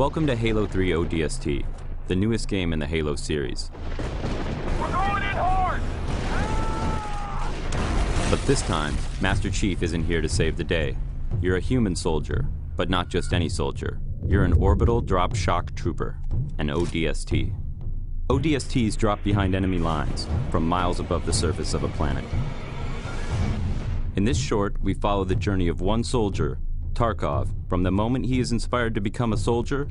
Welcome to Halo 3 ODST, the newest game in the Halo series. We're going in hard! But this time, Master Chief isn't here to save the day. You're a human soldier, but not just any soldier. You're an orbital drop shock trooper, an ODST. ODSTs drop behind enemy lines, from miles above the surface of a planet. In this short, we follow the journey of one soldier, Tarkov, from the moment he is inspired to become a soldier,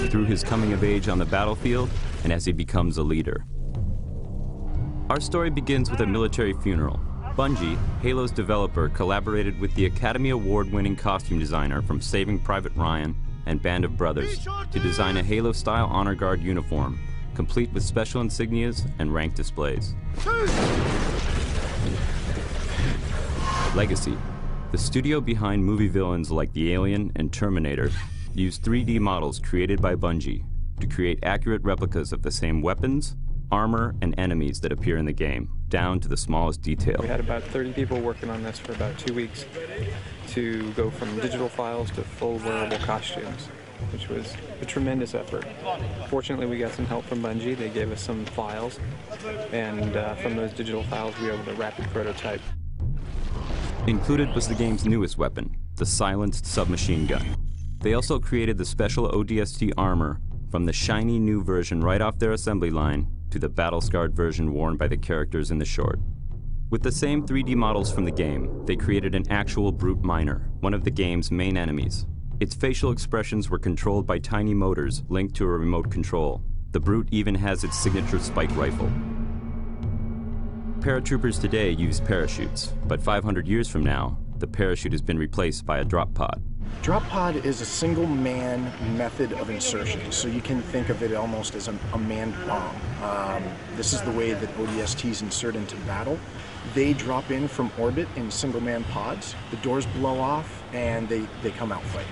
through his coming of age on the battlefield, and as he becomes a leader. Our story begins with a military funeral. Bungie, Halo's developer, collaborated with the Academy Award-winning costume designer from Saving Private Ryan and Band of Brothers to design a Halo-style Honor Guard uniform, complete with special insignias and rank displays. Legacy. The studio behind movie villains like the Alien and Terminator used 3D models created by Bungie to create accurate replicas of the same weapons, armor, and enemies that appear in the game, down to the smallest detail. We had about 30 people working on this for about 2 weeks to go from digital files to full wearable costumes, which was a tremendous effort. Fortunately, we got some help from Bungie. They gave us some files, and from those digital files, we were able to rapid prototype. Included was the game's newest weapon, the silenced submachine gun. They also created the special ODST armor from the shiny new version right off their assembly line to the battle-scarred version worn by the characters in the short. With the same 3D models from the game, they created an actual brute miner, one of the game's main enemies. Its facial expressions were controlled by tiny motors linked to a remote control. The brute even has its signature spike rifle. Paratroopers today use parachutes, but 500 years from now, the parachute has been replaced by a drop pod. Drop pod is a single-man method of insertion, so you can think of it almost as a manned bomb. This is the way that ODSTs insert into battle. They drop in from orbit in single-man pods, the doors blow off, and they come out fighting.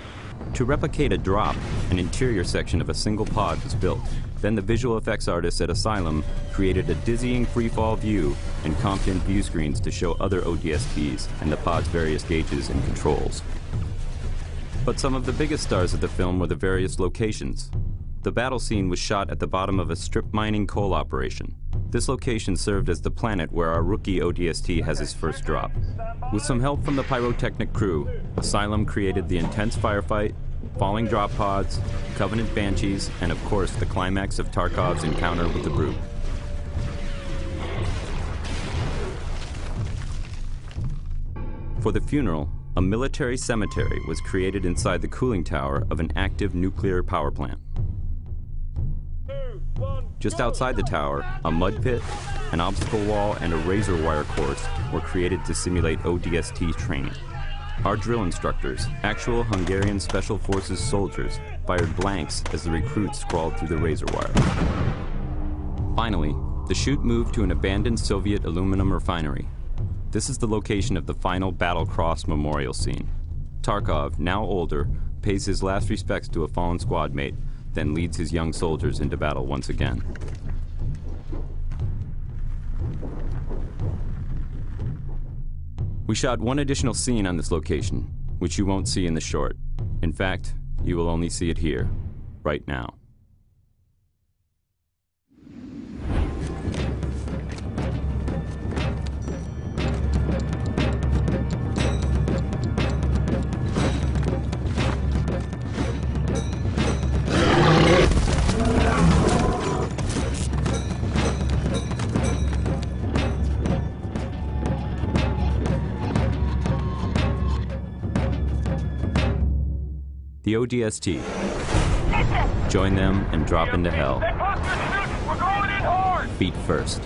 To replicate a drop, an interior section of a single pod was built. Then the visual effects artists at Asylum created a dizzying freefall view and comped in view screens to show other ODSTs and the pod's various gauges and controls. But some of the biggest stars of the film were the various locations. The battle scene was shot at the bottom of a strip mining coal operation. This location served as the planet where our rookie ODST has his first drop. With some help from the pyrotechnic crew, Asylum created the intense firefight, falling drop pods, Covenant Banshees, and of course the climax of Tarkov's encounter with the brute. For the funeral, a military cemetery was created inside the cooling tower of an active nuclear power plant. Just outside the tower, a mud pit, an obstacle wall, and a razor wire course were created to simulate ODST training. Our drill instructors, actual Hungarian Special Forces soldiers, fired blanks as the recruits crawled through the razor wire. Finally, the shoot moved to an abandoned Soviet aluminum refinery. This is the location of the final Battle Cross memorial scene. Tarkov, now older, pays his last respects to a fallen squad mate, then leads his young soldiers into battle once again. We shot one additional scene on this location, which you won't see in the short. In fact, you will only see it here, right now. The ODST. Join them and drop into hell. We're going in hard! Feet first.